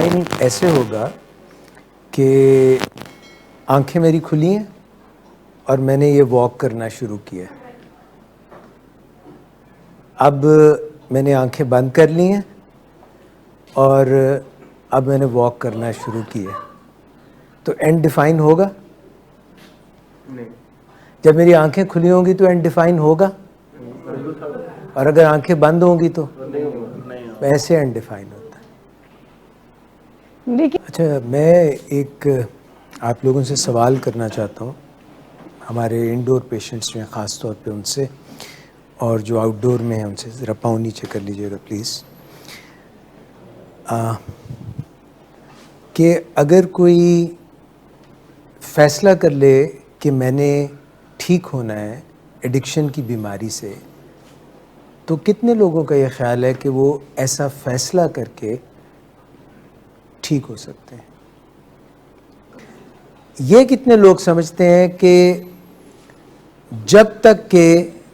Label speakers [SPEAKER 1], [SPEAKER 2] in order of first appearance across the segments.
[SPEAKER 1] Define ایسے ہوگا کہ آنکھیں میری کھلی ہیں اور میں نے یہ واک کرنا شروع کیا. اب میں نے آنکھیں بند کر لی ہیں اور اب میں نے واک کرنا شروع کیا. تو اینڈ ڈیفائن ہوگا؟
[SPEAKER 2] نہیں.
[SPEAKER 1] جب میری آنکھیں کھلی ہوں گی تو اینڈ ڈیفائن ہوگا, اور اگر آنکھیں بند ہوں گی تو ایسے اینڈ ڈیفائن ہوتا ہے. اچھا, میں ایک آپ لوگوں سے سوال کرنا چاہتا ہوں, ہمارے انڈور پیشنٹس میں خاص طور پہ ان سے, اور جو آؤٹ ڈور میں ہیں ان سے. ذرا پاؤں نیچے کر لیجیے گا پلیز. کہ اگر کوئی فیصلہ کر لے کہ میں نے ٹھیک ہونا ہے ایڈکشن کی بیماری سے, تو کتنے لوگوں کا یہ خیال ہے کہ وہ ایسا فیصلہ کر کے ٹھیک ہو سکتے ہیں؟ یہ کتنے لوگ سمجھتے ہیں کہ جب تک کہ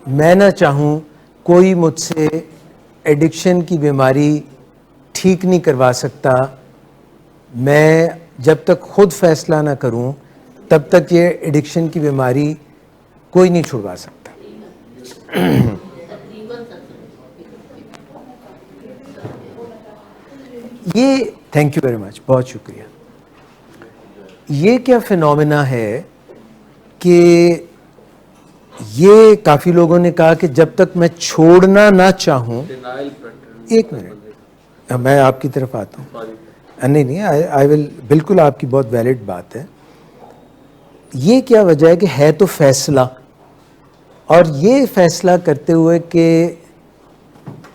[SPEAKER 1] میں نہ چاہوں کوئی مجھ سے ایڈکشن کی بیماری ٹھیک نہیں کروا سکتا, میں جب تک خود فیصلہ نہ کروں تب تک یہ ایڈکشن کی بیماری کوئی نہیں چھڑوا سکتا؟ یہ تھینک یو ویری مچ, بہت شکریہ. یہ کیا فینومینا ہے کہ یہ کافی لوگوں نے کہا کہ جب تک میں چھوڑنا نہ چاہوں. ایک منٹ, میں آپ کی طرف آتا ہوں. نہیں آئی ول, بالکل آپ کی بہت ویلڈ بات ہے. یہ کیا وجہ ہے کہ ہے تو فیصلہ, اور یہ فیصلہ کرتے ہوئے کہ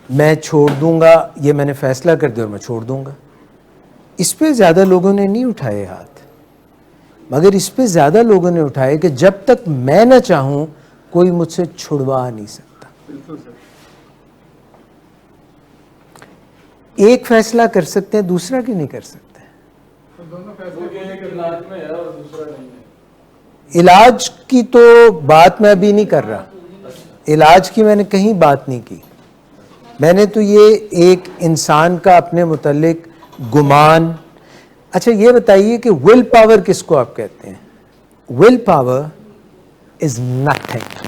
[SPEAKER 1] میں چھوڑ دوں گا, یہ میں نے فیصلہ کر دیا اور میں چھوڑ دوں گا, اس پہ زیادہ لوگوں نے نہیں اٹھائے ہاتھ, مگر اس پہ زیادہ لوگوں نے اٹھائے کہ جب تک میں نہ چاہوں کوئی مجھ سے چھڑوا نہیں سکتا. ایک فیصلہ کر سکتے ہیں, دوسرا کیوں نہیں کر سکتے؟ علاج کی تو بات میں ابھی نہیں کر رہا, علاج کی میں نے کہیں بات نہیں کی. میں نے تو یہ ایک انسان کا اپنے متعلق گمان. اچھا یہ بتائیے کہ ول پاور کس کو آپ کہتے ہیں؟ Will power is nothing.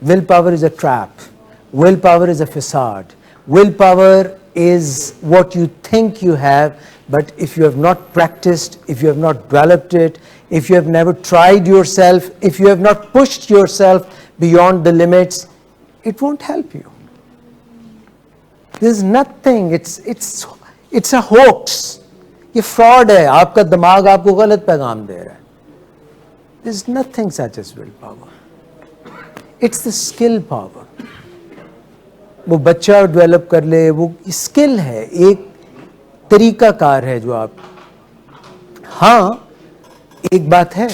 [SPEAKER 1] Will power is a trap. Will power is a فساد. Will power is what you think you have, but if you have not practiced, if you have not developed it, if you have never tried yourself, if you have not pushed yourself beyond the limits, it won't help you. There's nothing, it's a hoax. یہ fraud ہے, آپ کا دماغ آپ کو غلط پیغام دے رہا ہے. There's nothing such as will power. It's the skill power. وہ بچہ ڈیولپ کر لے, وہ اسکل ہے, ایک طریقہ کار ہے جو آپ. ہاں ایک بات ہے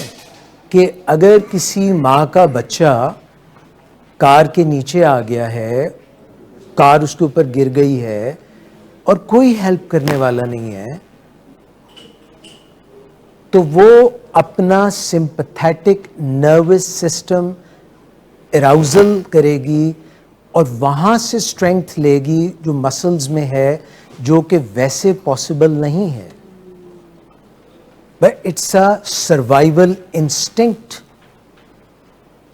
[SPEAKER 1] کہ اگر کسی ماں کا بچہ کار کے نیچے آ گیا ہے, کار اس کے اوپر گر گئی ہے اور کوئی ہیلپ کرنے والا نہیں ہے, تو وہ اپنا سمپتھیٹک نروس سسٹم اراؤزل کرے گی اور وہاں سے اسٹرینگتھ لے گی جو مسلز میں ہے, جو کہ ویسے پاسبل نہیں ہے. But it's a survival instinct,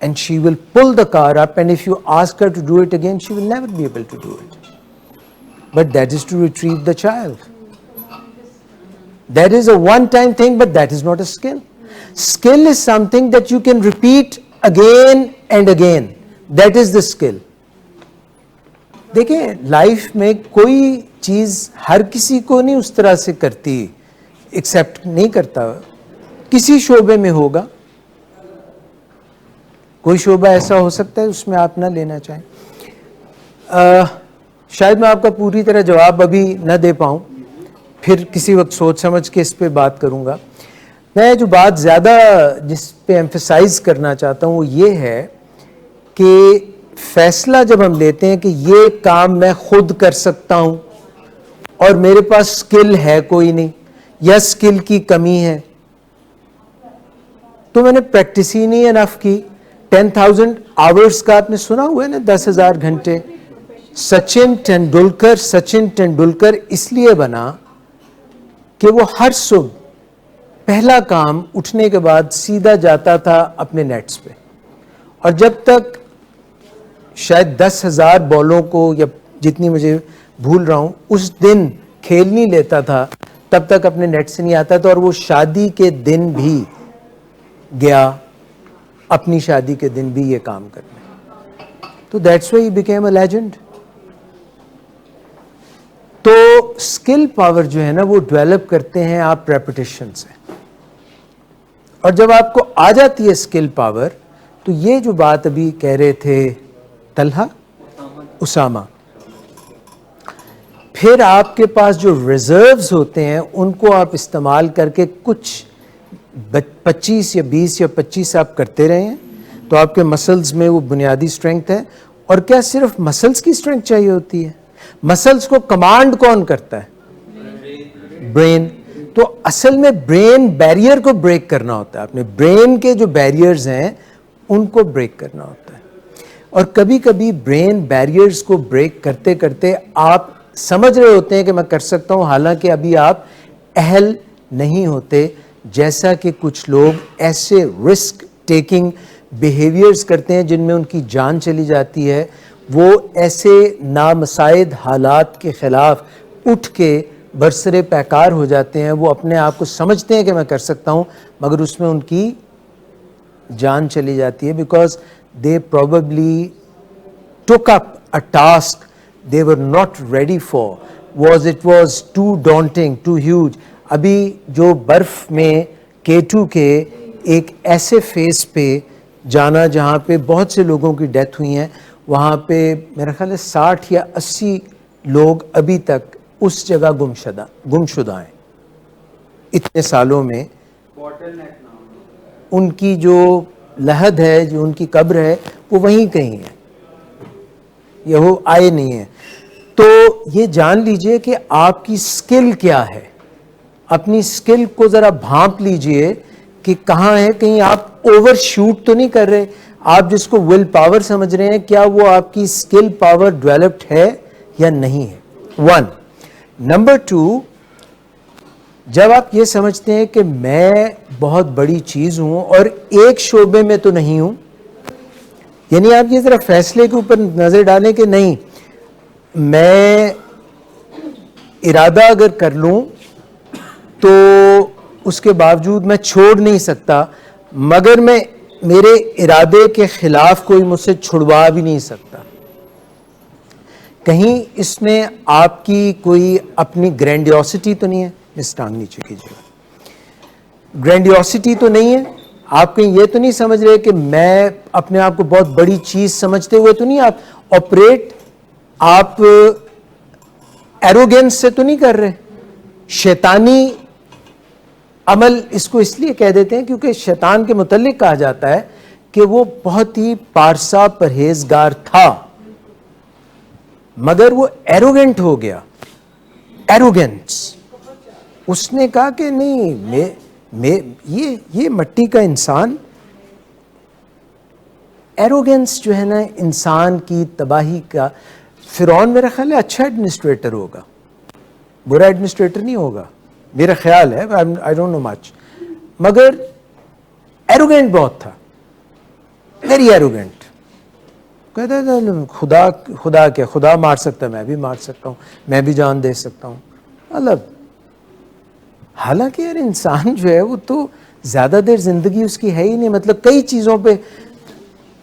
[SPEAKER 1] and she will pull the car up, and if you ask her to do it again she will never be able to do it. But that is to retrieve the child. That is a one time thing, but that is not a skill. Skill is something that you can repeat again and again. That is the skill. دیکھیں life میں کوئی چیز ہر کسی کو نہیں اس طرح سے کرتی, ایکسیپٹ نہیں کرتا. کسی شعبے میں ہوگا, کوئی شعبہ ایسا ہو سکتا ہے اس میں آپ نہ لینا چاہیں. شاید میں آپ کا پوری طرح جواب ابھی نہ دے پاؤں, پھر کسی وقت سوچ سمجھ کے اس پہ بات کروں گا. میں جو بات زیادہ جس پہ ایمفیسائز کرنا چاہتا ہوں وہ یہ ہے کہ فیصلہ جب ہم لیتے ہیں کہ یہ کام میں خود کر سکتا ہوں اور میرے پاس سکل ہے کوئی نہیں, یا سکل کی کمی ہے, تو میں نے پریکٹس ہی نہیں انف کی. 10,000 آورس کا آپ نے سنا ہوا ہے نا, 10,000 گھنٹے. سچن ٹینڈولکر اس لیے بنا کہ وہ ہر صبح پہلا کام اٹھنے کے بعد سیدھا جاتا تھا اپنے نیٹس پہ, اور جب تک شاید 10,000 بالوں کو یا جتنی مجھے بھول رہا ہوں اس دن کھیل نہیں لیتا تھا تب تک اپنے نیٹ سے نہیں آتا تھا. اور وہ شادی کے دن بھی گیا, اپنی شادی کے دن بھی یہ کام کرنے. تو that's why he became a legend. تو اسکل پاور جو ہے نا وہ ڈیولپ کرتے ہیں آپ ریپیٹیشن سے, اور جب آپ کو آ جاتی ہے اسکل پاور تو یہ جو بات ابھی کہہ رہے تھے طلحہ, اسامہ, پھر آپ کے پاس جو ریزروز ہوتے ہیں ان کو آپ استعمال کر کے کچھ 25 یا 20 یا 25 آپ کرتے رہے ہیں تو آپ کے مسلز میں وہ بنیادی اسٹرینگتھ ہے. اور کیا صرف مسلز کی اسٹرینگتھ چاہیے ہوتی ہے؟ مسلز کو کمانڈ کون کرتا ہے؟ برین. تو اصل میں برین بیریئر کو بریک کرنا ہوتا ہے, آپ نے برین کے جو بیریئرز ہیں ان کو بریک کرنا ہوتا ہے. اور کبھی کبھی برین بیریئرز کو بریک کرتے کرتے آپ سمجھ رہے ہوتے ہیں کہ میں کر سکتا ہوں, حالانکہ ابھی آپ اہل نہیں ہوتے. جیسا کہ کچھ لوگ ایسے رسک ٹیکنگ بیہیویئرز کرتے ہیں جن میں ان کی جان چلی جاتی ہے, وہ ایسے نامساعد حالات کے خلاف اٹھ کے برسر پیکار ہو جاتے ہیں. وہ اپنے آپ کو سمجھتے ہیں کہ میں کر سکتا ہوں مگر اس میں ان کی جان چلی جاتی ہے, because they probably took up a task they were not ready for, it was too daunting, too huge. ابھی جو برف میں K2 کے ایک ایسے فیس پہ جانا جہاں پہ بہت سے لوگوں کی ڈیتھ ہوئی ہیں, وہاں پہ میرا خیال ہے 60 یا 80 لوگ ابھی تک اس جگہ گم شدہ ہیں اتنے سالوں میں. ان کی جو لحد ہے, جو ان کی قبر ہے, وہ وہیں کہیں ہے, یہ وہ آئے نہیں ہیں. تو یہ جان لیجئے کہ آپ کی سکل کیا ہے, اپنی سکل کو ذرا بھانپ لیجئے کہ کہاں ہے, کہیں آپ اوور شوٹ تو نہیں کر رہے. آپ جس کو ول پاور سمجھ رہے ہیں, کیا وہ آپ کی سکل پاور ڈیولپڈ ہے یا نہیں ہے؟ 1. نمبر 2, جب آپ یہ سمجھتے ہیں کہ میں بہت بڑی چیز ہوں اور ایک شعبے میں تو نہیں ہوں, یعنی آپ یہ ذرا فیصلے کے اوپر نظر ڈالیں کہ نہیں, میں ارادہ اگر کر لوں تو اس کے باوجود میں چھوڑ نہیں سکتا, مگر میں میرے ارادے کے خلاف کوئی مجھ سے چھڑوا بھی نہیں سکتا. کہیں اس میں آپ کی کوئی اپنی گرینڈیوسٹی تو نہیں ہے؟ اس ٹانگ نیچے کیجیے. گرینڈیوسٹی تو نہیں ہے, آپ کہیں یہ تو نہیں سمجھ رہے کہ میں اپنے آپ کو بہت بڑی چیز سمجھتے ہوئے تو نہیں آپ آپریٹ, آپ ایروگینس سے تو نہیں کر رہے. شیطانی عمل اس کو اس لیے کہہ دیتے ہیں کیونکہ شیطان کے متعلق کہا جاتا ہے کہ وہ بہت ہی پارسا پرہیزگار تھا مگر وہ ایروگینٹ ہو گیا. ایروگینس, اس نے کہا کہ نہیں, یہ مٹی کا انسان. ایروگینس جو ہے نا انسان کی تباہی کا. فرعون میرا خیال ہے اچھا ایڈمنسٹریٹر ہوگا, برا ایڈمنسٹریٹر نہیں ہوگا میرا خیال ہے, آئی ڈونٹ نو مچ, مگر ایروگینٹ بہت تھا, ویری ایروگینٹ. کہتا تھا خدا کیا, خدا مار سکتا ہے, میں بھی مار سکتا ہوں, میں بھی جان دے سکتا ہوں. مطلب حالانکہ یار انسان جو ہے وہ تو زیادہ دیر زندگی اس کی ہے ہی نہیں. مطلب کئی چیزوں پہ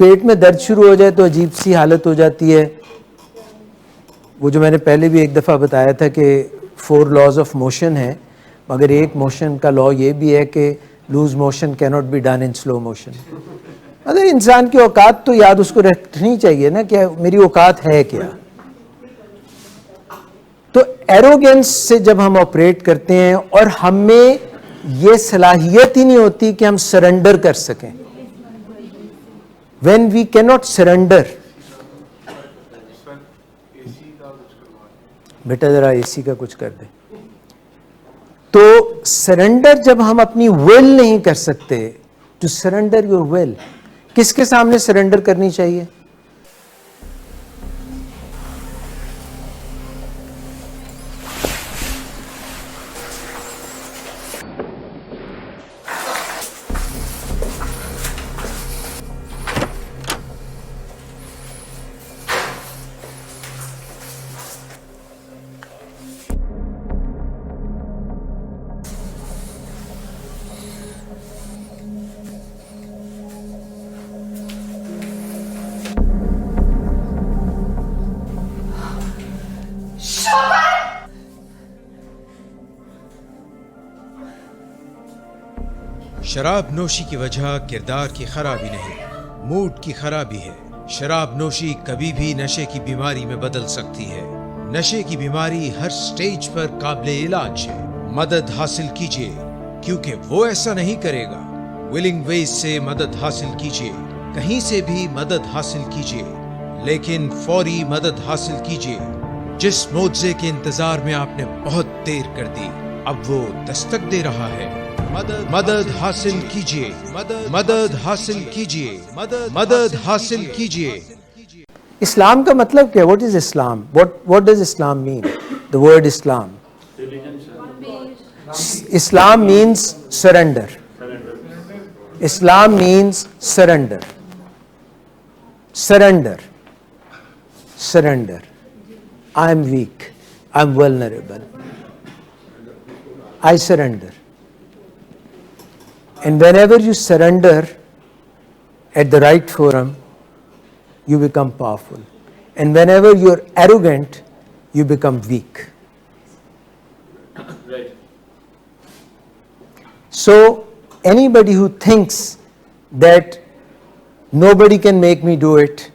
[SPEAKER 1] پیٹ میں درد شروع ہو جائے تو عجیب سی حالت ہو جاتی ہے. وہ جو میں نے پہلے بھی ایک دفعہ بتایا تھا کہ 4 laws آف موشن ہیں, مگر ایک موشن کا لا یہ بھی ہے کہ لوز موشن کی not be done in slow motion. مطلب انسان کی اوقات تو یاد اس کو رکھنی چاہیے نا کہ میری اوقات ہے کیا. تو ایروگینس سے جب ہم آپریٹ کرتے ہیں اور ہم میں یہ صلاحیت ہی نہیں ہوتی کہ ہم سرنڈر کر سکیں, when we cannot surrender. بیٹا ذرا اے سی کا کچھ کر دے. تو سرنڈر جب ہم اپنی ول نہیں کر سکتے, ٹو سرنڈر یور ول, کس کے سامنے سرنڈر کرنی چاہیے؟
[SPEAKER 3] شراب نوشی کی وجہ کردار کی خرابی نہیں، موڈ کی خرابی ہے۔ شراب نوشی کبھی بھی نشے کی بیماری میں بدل سکتی ہے۔ نشے کی بیماری ہر سٹیج پر قابل علاج ہے۔ مدد حاصل کیجیے کیونکہ وہ ایسا نہیں کرے گا۔ ولنگ ویز سے مدد حاصل کیجیے، کہیں سے بھی مدد حاصل کیجیے، لیکن فوری مدد حاصل کیجیے۔ جس معجزے کے انتظار میں آپ نے بہت دیر کر دی، اب وہ دستک دے رہا ہے۔ مدد حاصل کیجیے، مدد حاصل کیجیے، مدد حاصل کیجیے۔
[SPEAKER 1] اسلام کا مطلب کیا؟ What is Islam? what does Islam mean? The word Islam. Islam means surrender. Islam means surrender. Surrender. Surrender. I am weak. I am vulnerable. I surrender. And whenever you surrender at the right forum, you become powerful. And whenever you're arrogant, you become weak.
[SPEAKER 2] Right.
[SPEAKER 1] So anybody who thinks that nobody can make me do it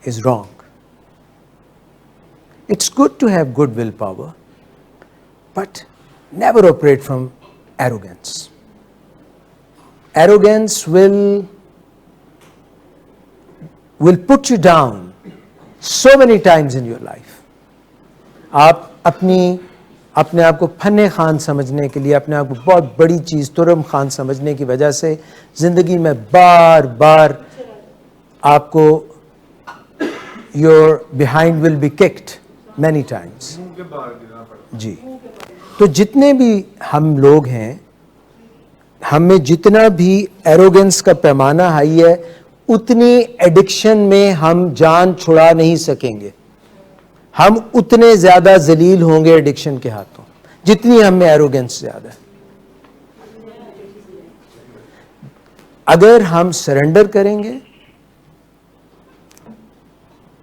[SPEAKER 1] is wrong. It's good to have good willpower, but never operate from arrogance. Arrogance will put you down so many times in your life. آپ اپنے آپ کو فن خان سمجھنے کے لیے، اپنے آپ کو بہت بڑی چیز ترم خان سمجھنے کی وجہ سے زندگی میں بار بار آپ کو your behind will be kicked many times. جی، تو جتنے بھی ہم لوگ ہیں، ہمیں جتنا بھی ایروگنس کا پیمانہ ہائی ہے، اتنی ایڈکشن میں ہم جان چھڑا نہیں سکیں گے۔ ہم اتنے زیادہ ذلیل ہوں گے ایڈکشن کے ہاتھوں، جتنی ہم میں ایروگنس زیادہ ہے۔ اگر ہم سرنڈر کریں گے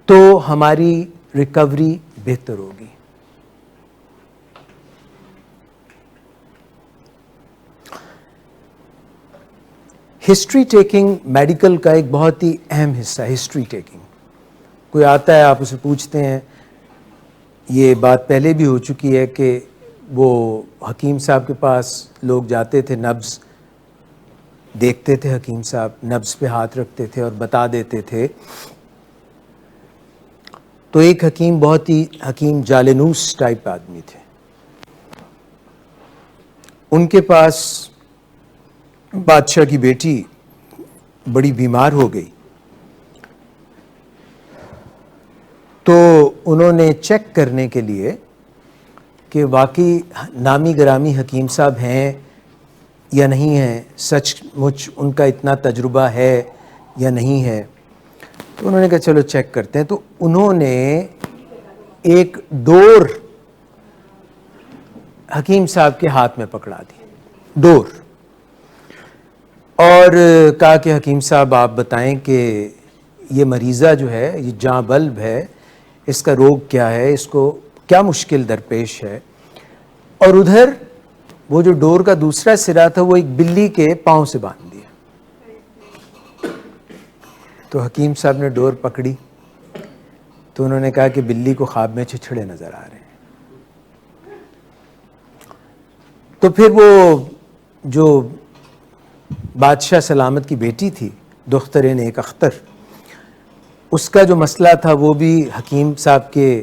[SPEAKER 1] تو ہماری ریکوری بہتر ہوگی۔ ہسٹری ٹیکنگ میڈیکل کا ایک بہت ہی اہم حصہ ہے۔ ہسٹری ٹیکنگ، کوئی آتا ہے، آپ اسے پوچھتے ہیں، یہ بات پہلے بھی ہو چکی ہے کہ وہ حکیم صاحب کے پاس لوگ جاتے تھے، نبض دیکھتے تھے، حکیم صاحب نبض پہ ہاتھ رکھتے تھے اور بتا دیتے تھے۔ تو ایک حکیم، بہت ہی حکیم جالینوس ٹائپ آدمی تھے، ان کے پاس بادشاہ کی بیٹی بڑی بیمار ہو گئی، تو انہوں نے چیک کرنے کے لیے کہ واقعی نامی گرامی حکیم صاحب ہیں یا نہیں ہیں، سچ مچ ان کا اتنا تجربہ ہے یا نہیں ہے، تو انہوں نے کہا چلو چیک کرتے ہیں۔ تو انہوں نے ایک ڈور حکیم صاحب کے ہاتھ میں پکڑا دی، ڈور، اور کہا کہ حکیم صاحب آپ بتائیں کہ یہ مریضہ جو ہے، یہ جاں بلب ہے، اس کا روگ کیا ہے، اس کو کیا مشکل درپیش ہے۔ اور ادھر وہ جو ڈور کا دوسرا سرا تھا وہ ایک بلی کے پاؤں سے باندھ دیا۔ تو حکیم صاحب نے ڈور پکڑی تو انہوں نے کہا کہ بلی کو خواب میں چھچھڑے نظر آ رہے ہیں۔ تو پھر وہ جو بادشاہ سلامت کی بیٹی تھی، دختر نیک اختر، اس کا جو مسئلہ تھا وہ بھی حکیم صاحب کے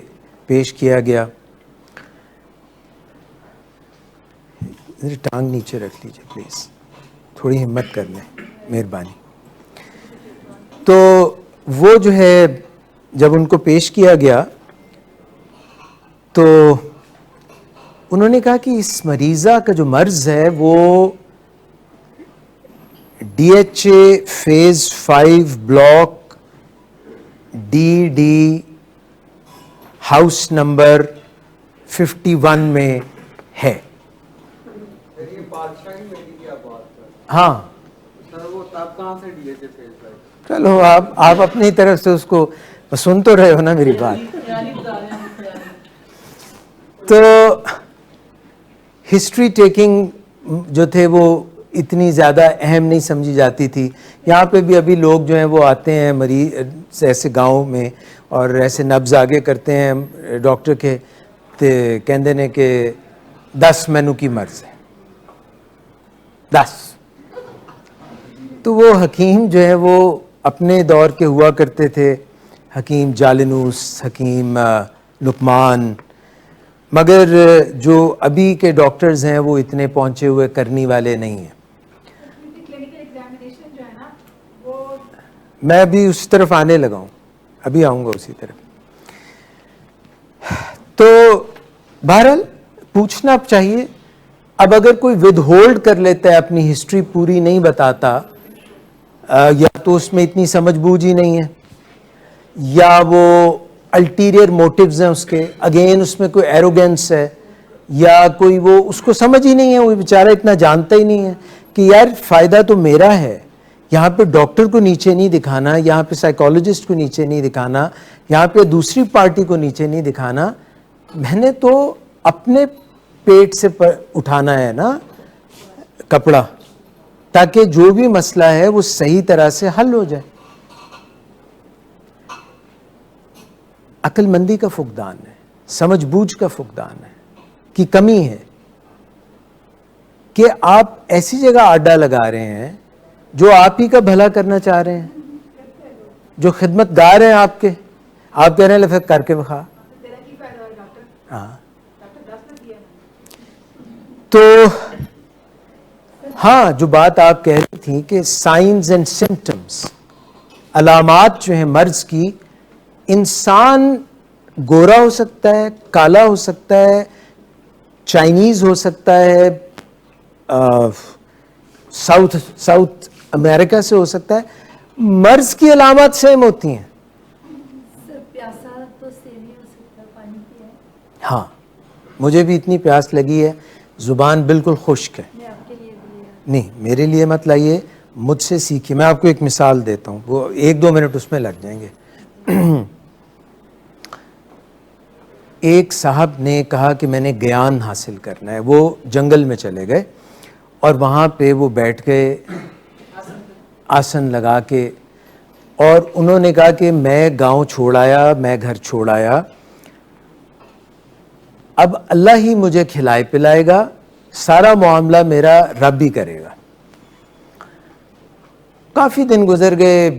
[SPEAKER 1] پیش کیا گیا۔ میری ٹانگ نیچے رکھ لیجیے پلیز، تھوڑی ہمت کر لیں، مہربانی۔ تو وہ جو ہے جب ان کو پیش کیا گیا تو انہوں نے کہا کہ اس مریضہ کا جو مرض ہے وہ D H A phase 5 block DD house number 51 میں ہے۔ ہاں چلو آپ اپنی طرف سے اس کو سن تو رہے ہو نا میری بات۔ تو ہسٹری ٹیکنگ جو تھے وہ اتنی زیادہ اہم نہیں سمجھی جاتی تھی. یہاں پہ بھی ابھی لوگ جو ہیں وہ آتے ہیں مریض ایسے گاؤں میں اور ایسے نبض آگے کرتے ہیں ڈاکٹر کے تے کہندے نے کہ 10 مینو کی مرض ہے 10. تو وہ حکیم جو ہے وہ اپنے دور کے ہوا کرتے تھے, حکیم جالنوس, حکیم لقمان, مگر جو ابھی کے ڈاکٹرز ہیں وہ اتنے پہنچے ہوئے کرنی والے نہیں ہیں. میں ابھی اس طرف آنے لگا ہوں, ابھی آؤں گا اسی طرف. تو بہرحال پوچھنا چاہیے. اب اگر کوئی ود ہولڈ کر لیتا ہے, اپنی ہسٹری پوری نہیں بتاتا, یا تو اس میں اتنی سمجھ بوجھ ہی نہیں ہے, یا وہ الٹیریئر موٹیوز ہیں اس کے, اگین اس میں کوئی ایروگینس ہے, یا کوئی وہ اس کو سمجھ ہی نہیں ہے, وہ بیچارہ اتنا جانتا ہی نہیں ہے کہ یار فائدہ تو میرا ہے. یہاں پہ ڈاکٹر کو نیچے نہیں دکھانا, یہاں پہ سائیکالوجسٹ کو نیچے نہیں دکھانا, یہاں پہ دوسری پارٹی کو نیچے نہیں دکھانا. میں نے تو اپنے پیٹ سے اٹھانا ہے نا کپڑا, تاکہ جو بھی مسئلہ ہے وہ صحیح طرح سے حل ہو جائے. عقل مندی کا فقدان ہے, سمجھ بوجھ کا فقدان ہے, کی کمی ہے کہ آپ ایسی جگہ آڈا لگا رہے ہیں جو آپ ہی کا بھلا کرنا چاہ رہے ہیں, جو خدمت گار ہیں آپ کے, آپ کہہ رہے ہیں لفظ کر کے بخا. ہاں تو ہاں, جو بات آپ کہہ رہی تھیں کہ سائنز اینڈ سمپٹمز, علامات جو ہیں مرض کی, انسان گورا ہو سکتا ہے, کالا ہو سکتا ہے, چائنیز ہو سکتا ہے, ساؤتھ امریکہ سے ہو سکتا ہے, مرض کی علامات سیم ہوتی ہیں.
[SPEAKER 4] پیاسا تو سیم ہی ہو سکتا ہے, پانی پیا ہے.
[SPEAKER 1] ہاں, مجھے بھی اتنی پیاس لگی ہے, زبان بالکل خشک ہے.
[SPEAKER 4] میں آپ کے لیے بھی
[SPEAKER 1] نہیں, میرے لیے مت لائیے, مجھ سے سیکھیے. میں آپ کو ایک مثال دیتا ہوں, وہ 1-2 منٹ اس میں لگ جائیں گے. ایک صاحب نے کہا کہ میں نے گیان حاصل کرنا ہے. وہ جنگل میں چلے گئے اور وہاں پہ وہ بیٹھ گئے آسن لگا کے, اور انہوں نے کہا کہ میں گاؤں چھوڑ آیا, میں گھر چھوڑ آیا, اب اللہ ہی مجھے کھلائے پلائے گا, سارا معاملہ میرا رب ہی کرے گا. کافی دن گزر گئے,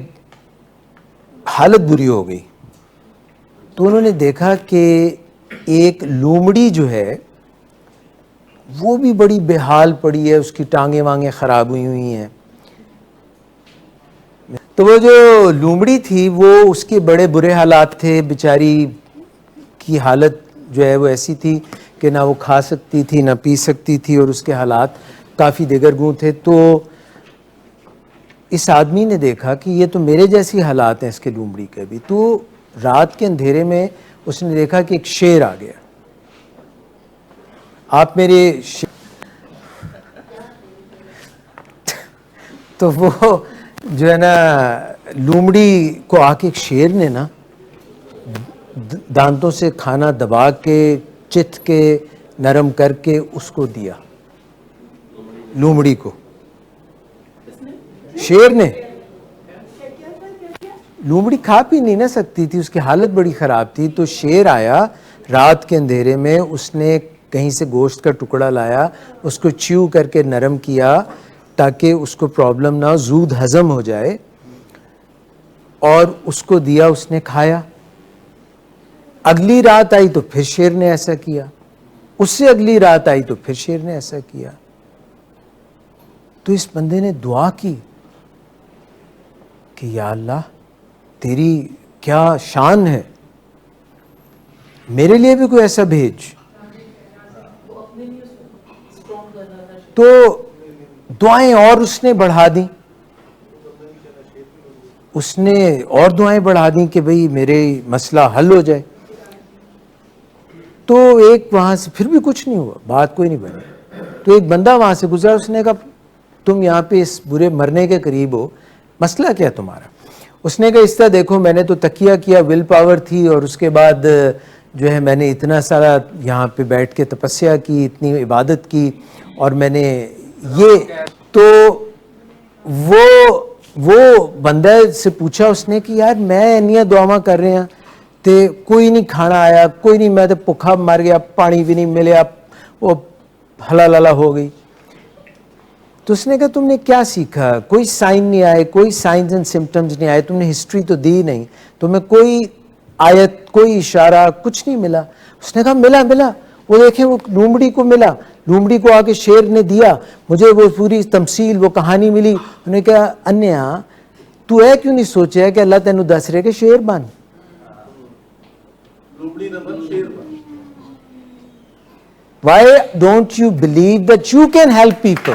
[SPEAKER 1] حالت بری ہو گئی. تو انہوں نے دیکھا کہ ایک لومڑی جو ہے وہ بھی بڑی بے حال پڑی ہے, اس کی ٹانگیں وانگیں خراب ہوئی ہیں. تو وہ جو لومڑی تھی وہ, اس کے بڑے برے حالات تھے, بیچاری کی حالت جو ہے وہ ایسی تھی کہ نہ وہ کھا سکتی تھی نہ پی سکتی تھی, اور اس کے حالات کافی دگرگوں تھے. تو اس آدمی نے دیکھا کہ یہ تو میرے جیسی حالات ہیں اس کے لومڑی کے بھی. تو رات کے اندھیرے میں اس نے دیکھا کہ ایک شیر آ گیا. آپ میرے تو وہ جو ہے نا لومڑی کو آ کے ایک شیر نے نا دانتوں سے کھانا دبا کے چت کے نرم کر کے اس کو دیا, لومڑی کو. شیر نے, لومڑی کھا پی نہیں نہ سکتی تھی, اس کی حالت بڑی خراب تھی. تو شیر آیا رات کے اندھیرے میں, اس نے کہیں سے گوشت کا ٹکڑا لایا, اس کو چیو کر کے نرم کیا تاکہ اس کو پرابلم نہ ہو, زود ہضم ہو جائے, اور اس کو دیا, اس نے کھایا. اگلی رات آئی تو پھر شیر نے ایسا کیا, اس سے اگلی رات آئی تو پھر شیر نے ایسا کیا. تو اس بندے نے دعا کی کہ یا اللہ تیری کیا شان ہے, میرے لیے بھی کوئی ایسا بھیج. تو دعائیں اور اس نے بڑھا دیں, اس نے اور دعائیں بڑھا دیں کہ بھئی میرے مسئلہ حل ہو جائے. تو ایک وہاں سے پھر بھی کچھ نہیں ہوا, بات کوئی نہیں بنی. تو ایک بندہ وہاں سے گزرا, اس نے کہا تم یہاں پہ اس برے مرنے کے قریب ہو, مسئلہ کیا تمہارا؟ اس نے کہا اس طرح دیکھو, میں نے تو تکیہ کیا, ول پاور تھی, اور اس کے بعد جو ہے میں نے اتنا سارا یہاں پہ بیٹھ کے تپسیا کی, اتنی عبادت کی, اور میں نے یہ تو وہ بندہ سے پوچھا اس نے کہ یار میں انیاں دعاواں کر رہے ہیں تے کوئی نہیں کھانا آیا, کوئی نہیں, میں تے بھکھا مر گیا, پانی بھی نہیں ملیا, وہ ہلا للا ہو گئی. تو اس نے کہا تم نے کیا سیکھا, کوئی سائن نہیں آئے, کوئی سائنز اینڈ سمٹمز نہیں آئے, تم نے ہسٹری تو دی نہیں, تمہیں کوئی آیت, کوئی اشارہ, کچھ نہیں ملا. اس نے کہا ملا, وہ دیکھیں وہ لومڑی کو ملا, لومڑی کو آ کے شیر نے دیا, مجھے وہ پوری تمثیل, وہ کہانی ملی. انہوں نے کہا انیا تو ہے کیوں نہیں سوچا کہ اللہ تینوں دس رہے کہ شیر بن. Why don't you believe that you can help people?